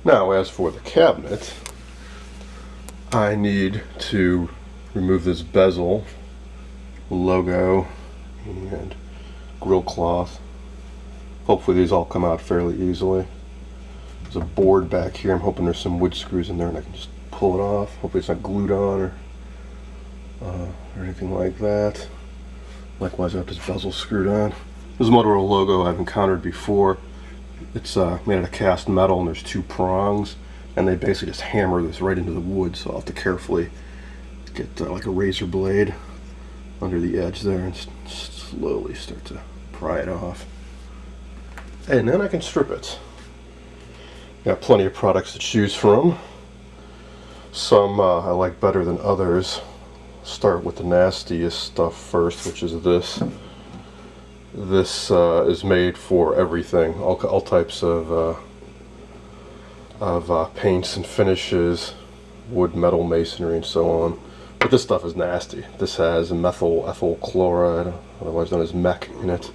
Now, as for the cabinet, I need to remove this bezel, logo, and grill cloth. Hopefully these all come out fairly easily. There's a board back here. I'm hoping there's some wood screws in there and I can just pull it off. Hopefully it's not glued on or anything like that. Likewise, I have this bezel screwed on. This is a Motorola logo I've encountered before. It's made out of cast metal and there's two prongs, and they basically just hammer this right into the wood, so I'll have to carefully get like a razor blade under the edge there and slowly start to pry it off. And then I can strip it. Got plenty of products to choose from. Some I like better than others. Start with the nastiest stuff first, which is this. This is made for everything, all types of paints and finishes, wood, metal, masonry, and so on. But this stuff is nasty. This has methyl ethyl chloride, otherwise known as MEC, in it,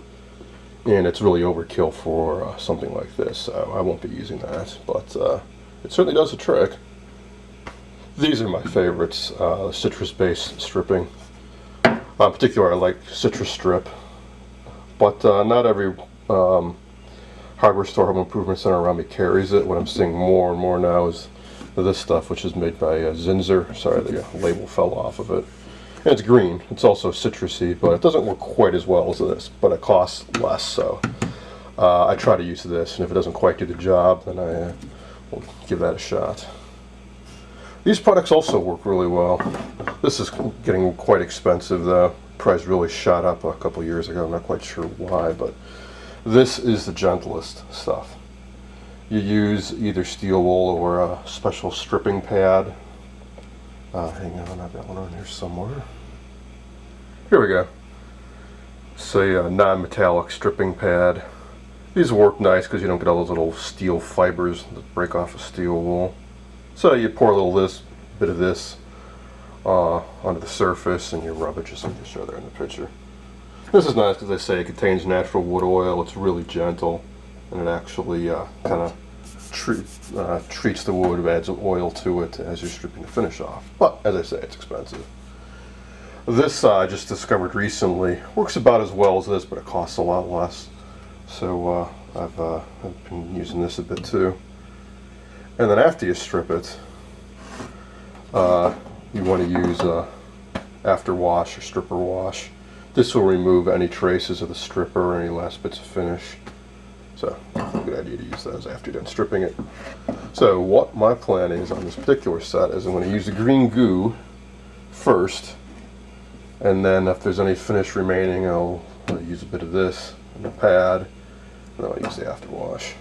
and it's really overkill for something like this. So I won't be using that, but it certainly does the trick. These are my favorites, citrus-based stripping. In particular, I like Citrus Strip. But not every hardware store, home improvement center around me carries it. What I'm seeing more and more now is this stuff, which is made by Zinsser. Sorry, the label fell off of it. And it's green. It's also citrusy, but it doesn't work quite as well as this, but it costs less. So I try to use this, and if it doesn't quite do the job, then I will give that a shot. These products also work really well. This is getting quite expensive though. Price really shot up a couple years ago. I'm not quite sure why, but this is the gentlest stuff. You use either steel wool or a special stripping pad. Hang on, I've got one on here somewhere. Here we go. Say a non-metallic stripping pad. These work nice because you don't get all those little steel fibers that break off of steel wool. So you pour a little bit of this onto the surface and you rub it just like you show there in the picture. This is nice because they say it contains natural wood oil. It's really gentle and it actually kind of treats the wood, adds oil to it as you're stripping the finish off. But as I say, it's expensive. This I just discovered recently. Works about as well as this, but it costs a lot less. So I've been using this a bit too. And then after you strip it, you want to use after wash or stripper wash. This will remove any traces of the stripper or any last bits of finish. So, good idea to use those after you're done stripping it. So, what my plan is on this particular set is I'm going to use the green goo first, and then if there's any finish remaining, I'll use a bit of this in the pad, and then I'll use the after wash.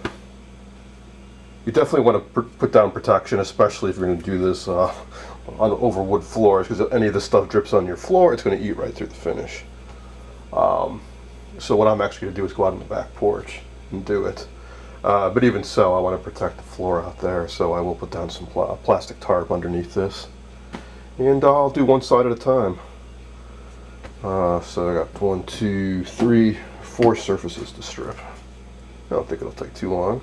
You definitely want to put down protection, especially if you're going to do this over wood floors, because if any of this stuff drips on your floor, it's going to eat right through the finish. So what I'm actually going to do is go out on the back porch and do it. But even so, I want to protect the floor out there, so I will put down some plastic tarp underneath this. And I'll do one side at a time. So I got 1, 2, 3, 4 surfaces to strip. I don't think it'll take too long.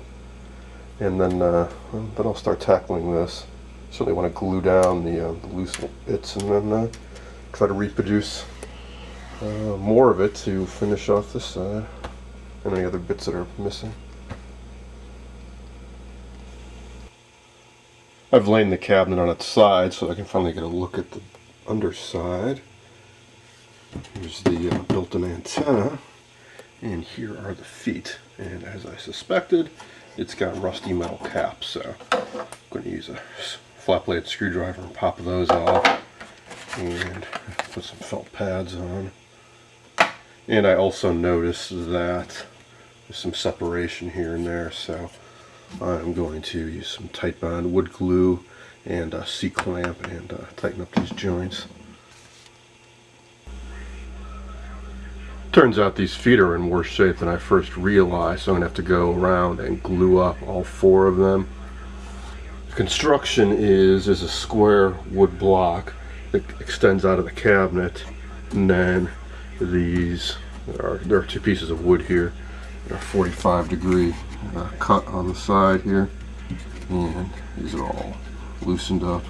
And then I'll start tackling this. Certainly want to glue down the loose bits and then try to reproduce more of it to finish off this side and any other bits that are missing. I've laid the cabinet on its side so I can finally get a look at the underside. Here's the built-in antenna, and here are the feet. And as I suspected, it's got rusty metal caps, so I'm going to use a flat blade screwdriver and pop those off and put some felt pads on. And I also noticed that there's some separation here and there, so I'm going to use some tight bond wood glue and a C-clamp and tighten up these joints. Turns out these feet are in worse shape than I first realized, so I'm going to have to go around and glue up all 4 of them. The construction is a square wood block that extends out of the cabinet, and then there are 2 pieces of wood here that are 45-degree cut on the side here, and these are all loosened up.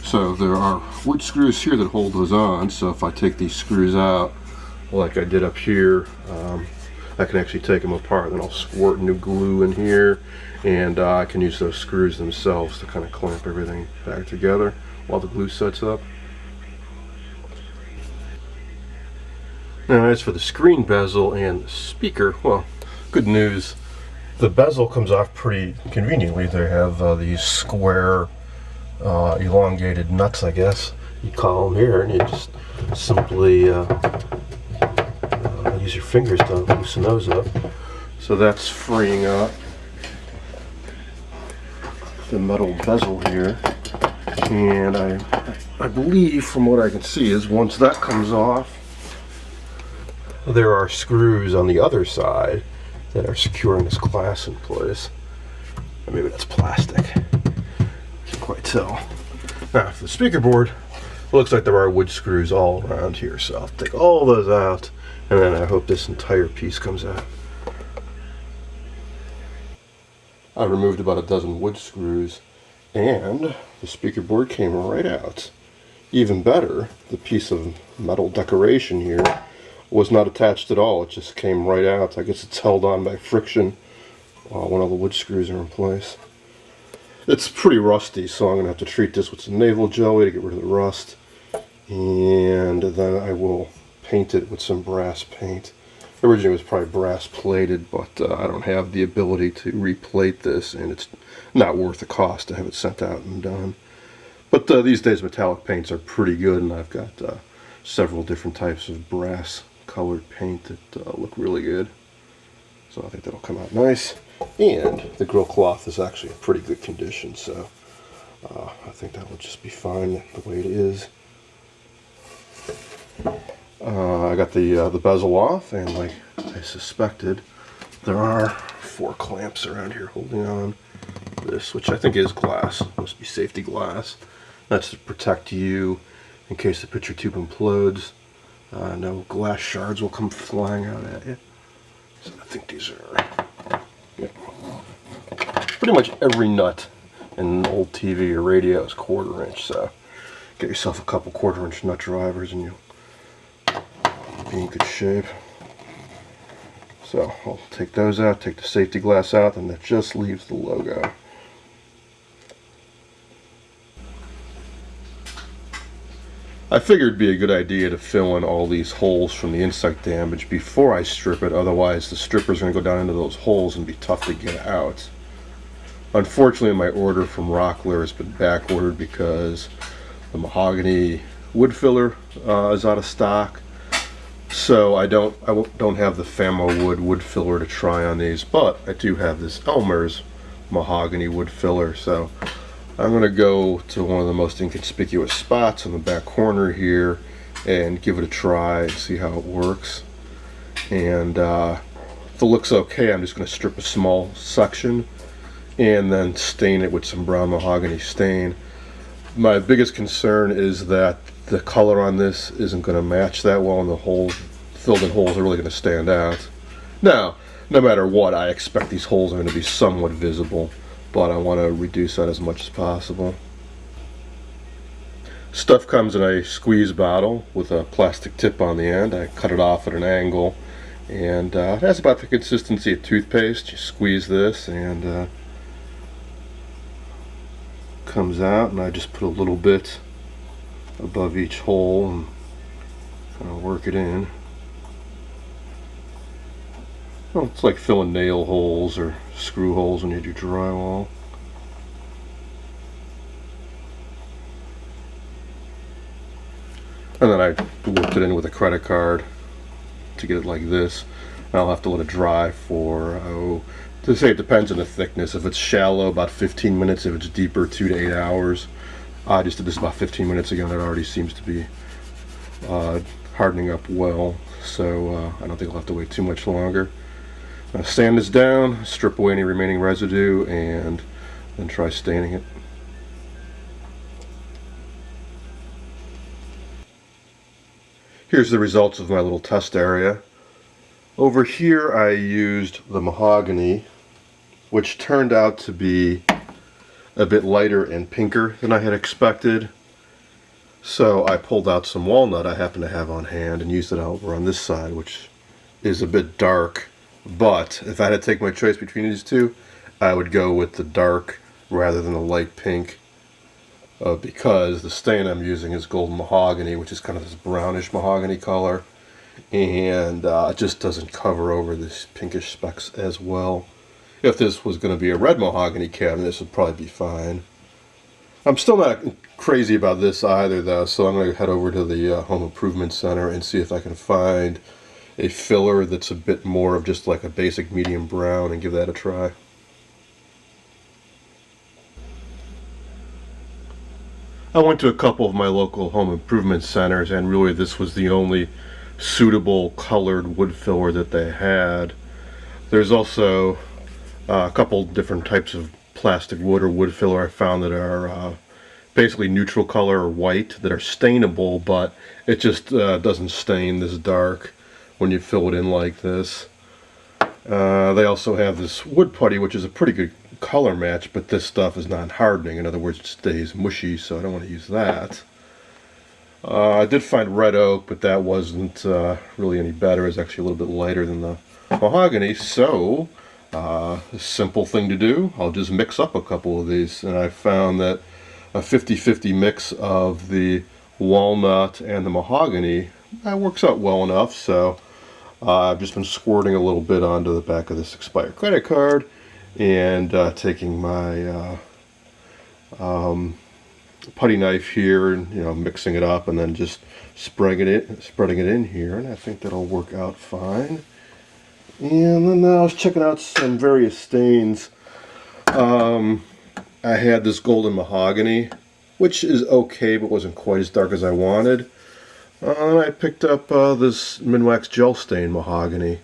So there are wood screws here that hold those on, so if I take these screws out like I did up here, I can actually take them apart, then I'll squirt new glue in here, and I can use those screws themselves to kind of clamp everything back together while the glue sets up. Now as for the screen bezel and the speaker, well, good news, the bezel comes off pretty conveniently. They have these square elongated nuts, I guess you call them here, and you just simply use your fingers to loosen those up. So that's freeing up the metal bezel here, and I believe from what I can see is once that comes off, there are screws on the other side that are securing this glass in place. Or maybe that's plastic. Can't quite tell. Now, for the speaker board, it looks like there are wood screws all around here, so I'll take all those out, and then I hope this entire piece comes out. I removed about a dozen wood screws, and the speaker board came right out. Even better, the piece of metal decoration here was not attached at all. It just came right out. I guess it's held on by friction when all the wood screws are in place. It's pretty rusty, so I'm going to have to treat this with some naval jelly to get rid of the rust, and then I will paint it with some brass paint. Originally it was probably brass plated, but I don't have the ability to replate this, and it's not worth the cost to have it sent out and done. But these days metallic paints are pretty good, and I've got several different types of brass colored paint that look really good. So I think that'll come out nice. And the grill cloth is actually in pretty good condition, so I think that will just be fine the way it is. I got the bezel off, and like I suspected, there are 4 clamps around here holding on this, which I think is glass. Must be safety glass. That's to protect you in case the picture tube implodes. No glass shards will come flying out at you. So I think these are, yeah. Pretty much every nut in an old TV or radio is 1/4 inch, so get yourself a couple 1/4 inch nut drivers and you'll be in good shape. So I'll take those out, take the safety glass out, and that just leaves the logo. I figured it'd be a good idea to fill in all these holes from the insect damage before I strip it, otherwise the stripper's going to go down into those holes and be tough to get out. Unfortunately, my order from Rockler has been back ordered because the mahogany wood filler is out of stock. So I don't have the Famo wood filler to try on these, but I do have this Elmer's mahogany wood filler, so I'm going to go to one of the most inconspicuous spots in the back corner here and give it a try and see how it works. And if it looks okay, I'm just going to strip a small section and then stain it with some brown mahogany stain. My biggest concern is that the color on this isn't going to match that well, and the holes, filled in holes, are really going to stand out. Now, no matter what, I expect these holes are going to be somewhat visible, but I want to reduce that as much as possible. Stuff comes in a squeeze bottle with a plastic tip on the end. I cut it off at an angle, and it has about the consistency of toothpaste. You squeeze this and comes out, and I just put a little bit above each hole and kind of work it in. Well, it's like filling nail holes or screw holes when you do drywall. And then I whipped it in with a credit card to get it like this. I'll have to let it dry for, to say it depends on the thickness. If it's shallow, about 15 minutes. If it's deeper, 2 to 8 hours. I just did this about 15 minutes ago, and it already seems to be hardening up well. So I don't think I'll have to wait too much longer. Sand this down, strip away any remaining residue, and then try staining it. Here's the results of my little test area. Over here I used the mahogany which turned out to be a bit lighter and pinker than I had expected. So I pulled out some walnut I happen to have on hand and used it over on this side, which is a bit dark. But if I had to take my choice between these two, I would go with the dark rather than the light pink, because the stain I'm using is golden mahogany, which is kind of this brownish mahogany color, and it just doesn't cover over these pinkish specks as well. If this was going to be a red mahogany cabinet, this would probably be fine. I'm still not crazy about this either, though, so I'm going to head over to the Home Improvement Center and see if I can find a filler that's a bit more of just like a basic medium brown and give that a try. I went to a couple of my local home improvement centers, and really this was the only suitable colored wood filler that they had. There's also a couple different types of plastic wood or wood filler I found that are basically neutral color or white, that are stainable, but it just doesn't stain this dark when you fill it in like this. They also have this wood putty, which is a pretty good color match, but this stuff is not hardening. In other words, it stays mushy, so I don't want to use that. I did find red oak, but that wasn't really any better. It's actually a little bit lighter than the mahogany, so a simple thing to do, I'll just mix up a couple of these, and I found that a 50-50 mix of the walnut and the mahogany works out well enough. So I've just been squirting a little bit onto the back of this expired credit card, and taking my putty knife here and mixing it up, and then just spreading it in here, and I think that'll work out fine. And then I was checking out some various stains. I had this golden mahogany, which is okay, but wasn't quite as dark as I wanted. And I picked up this Minwax gel stain mahogany,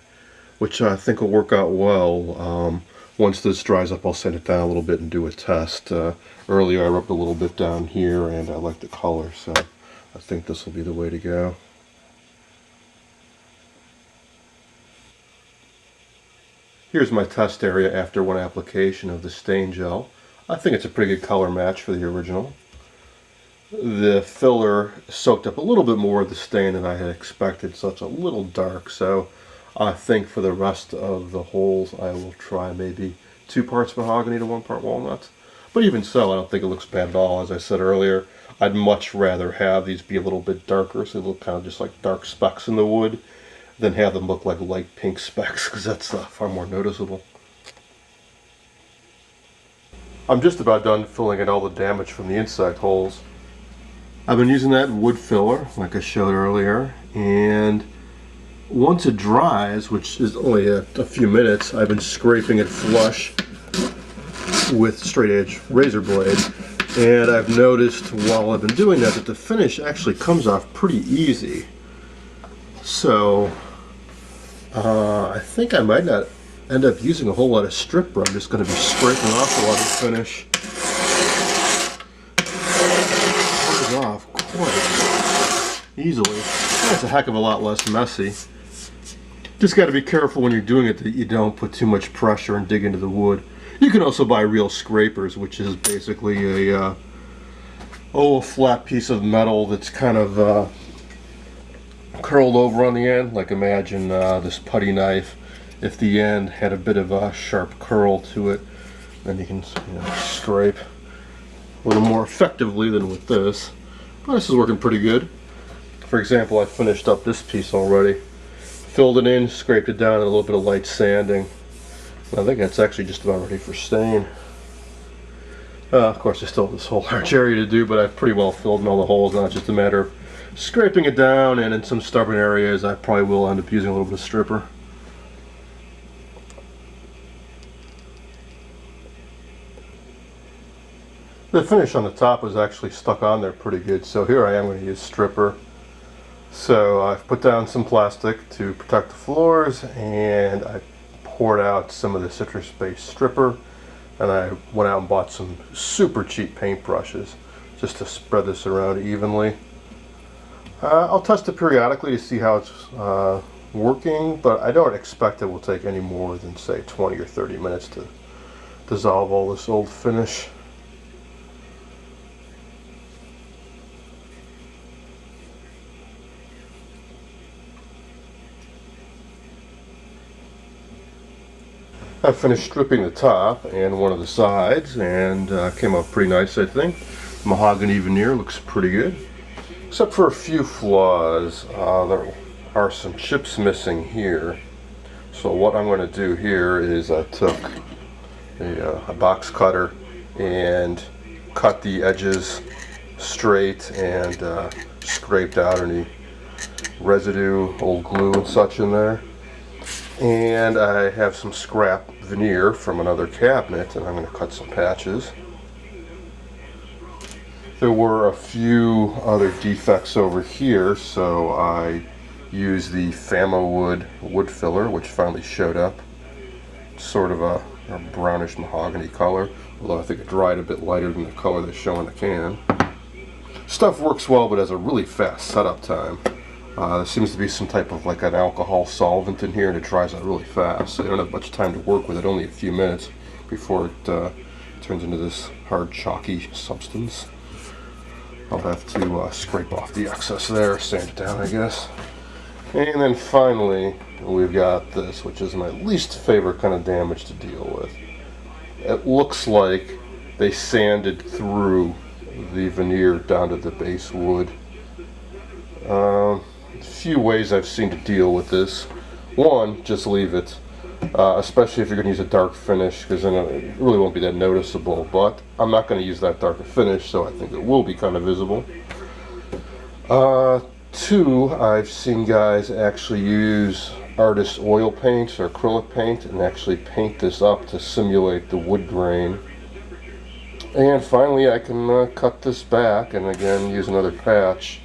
which I think will work out well. Once this dries up, I'll sand it down a little bit and do a test. Earlier I rubbed a little bit down here, and I like the color, so I think this will be the way to go. Here's my test area after one application of the stain gel. I think it's a pretty good color match for the original. The filler soaked up a little bit more of the stain than I had expected, so it's a little dark. So I think for the rest of the holes I will try maybe 2 parts mahogany to 1 part walnut. But even so, I don't think it looks bad at all. As I said earlier, I'd much rather have these be a little bit darker, so they look kind of just like dark specks in the wood, than have them look like light pink specks, because that's far more noticeable. I'm just about done filling in all the damage from the insect holes. I've been using that wood filler, like I showed earlier, and once it dries, which is only a few minutes, I've been scraping it flush with straight edge razor blade, and I've noticed while I've been doing that the finish actually comes off pretty easy. So I think I might not end up using a whole lot of stripper. I'm just going to be scraping off a lot of finish. It comes off quite easily. It's a heck of a lot less messy. Just got to be careful when you're doing it that you don't put too much pressure and dig into the wood. You can also buy real scrapers, which is basically a flat piece of metal that's kind of curled over on the end. Like imagine this putty knife. If the end had a bit of a sharp curl to it, then you can scrape a little more effectively than with this. But this is working pretty good. For example, I finished up this piece already. Filled it in, scraped it down, and a little bit of light sanding. I think that's actually just about ready for stain. Of course, I still have this whole large area to do, but I've pretty well filled in all the holes. Now it's just a matter of scraping it down, and in some stubborn areas I probably will end up using a little bit of stripper. The finish on the top was actually stuck on there pretty good, so here I am going to use stripper. So I've put down some plastic to protect the floors, and I poured out some of the citrus-based stripper, and I went out and bought some super cheap paint brushes just to spread this around evenly. I'll test it periodically to see how it's working, but I don't expect it will take any more than say 20 or 30 minutes to dissolve all this old finish. I finished stripping the top and one of the sides, and came out pretty nice, I think. Mahogany veneer looks pretty good, except for a few flaws. There are some chips missing here. So what I'm going to do here is I took a box cutter and cut the edges straight and scraped out any residue, old glue and such in there. And I have some scrap veneer from another cabinet, and I'm going to cut some patches. There were a few other defects over here, so I used the Fama wood filler, which finally showed up. It's sort of a brownish mahogany color, although I think it dried a bit lighter than the color they show in the can. Stuff works well, but has a really fast setup time. There seems to be some type of like an alcohol solvent in here, and it dries out really fast, so you don't have much time to work with it, only a few minutes before it turns into this hard chalky substance. I'll have to scrape off the excess there, sand it down I guess. And then finally we've got this, which is my least favorite kind of damage to deal with. It looks like they sanded through the veneer down to the base wood. Few ways I've seen to deal with this. One, just leave it, especially if you're going to use a dark finish, because then it really won't be that noticeable, but I'm not going to use that darker finish, so I think it will be kind of visible. Two, I've seen guys actually use artist oil paint or acrylic paint and actually paint this up to simulate the wood grain. And finally I can cut this back and again use another patch.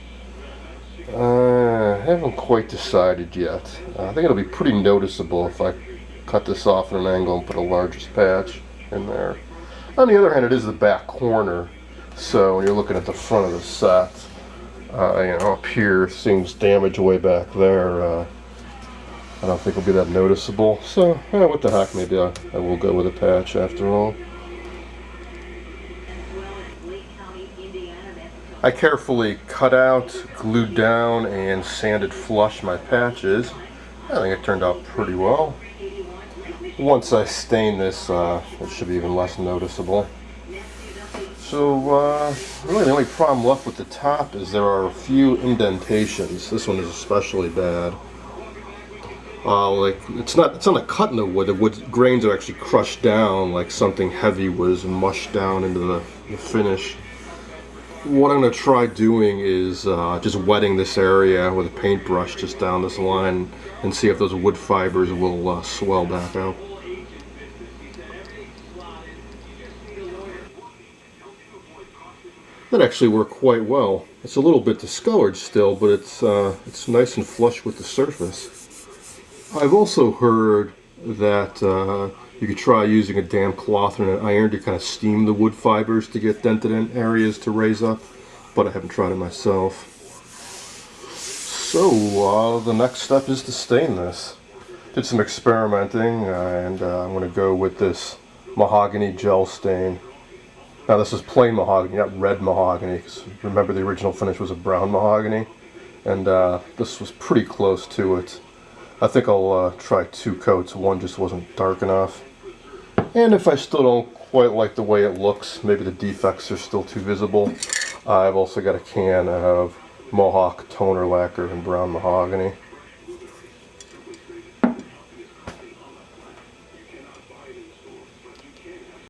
I haven't quite decided yet. I think it'll be pretty noticeable if I cut this off at an angle and put a largest patch in there. On the other hand, it is the back corner, so when you're looking at the front of the set, up here, seeing damage way back there, I don't think it'll be that noticeable. So, what the heck, maybe I will go with a patch after all. I carefully cut out, glued down, and sanded flush my patches. I think it turned out pretty well. Once I stain this, it should be even less noticeable. So, really the only problem left with the top is there are a few indentations. This one is especially bad. It's not a cut in the wood grains are actually crushed down like something heavy was mushed down into the finish. What I'm going to try doing is just wetting this area with a paintbrush just down this line and see if those wood fibers will swell back out. That actually worked quite well. It's a little bit discolored still, but it's nice and flush with the surface. I've also heard that you could try using a damp cloth and an iron to kind of steam the wood fibers to get dented in areas to raise up, but I haven't tried it myself. So the next step is to stain this. Did some experimenting, and I'm going to go with this mahogany gel stain. Now this is plain mahogany, not red mahogany, because remember the original finish was a brown mahogany, and this was pretty close to it. I think I'll try 2 coats, one just wasn't dark enough. And if I still don't quite like the way it looks, maybe the defects are still too visible, I've also got a can of Mohawk toner lacquer in brown mahogany.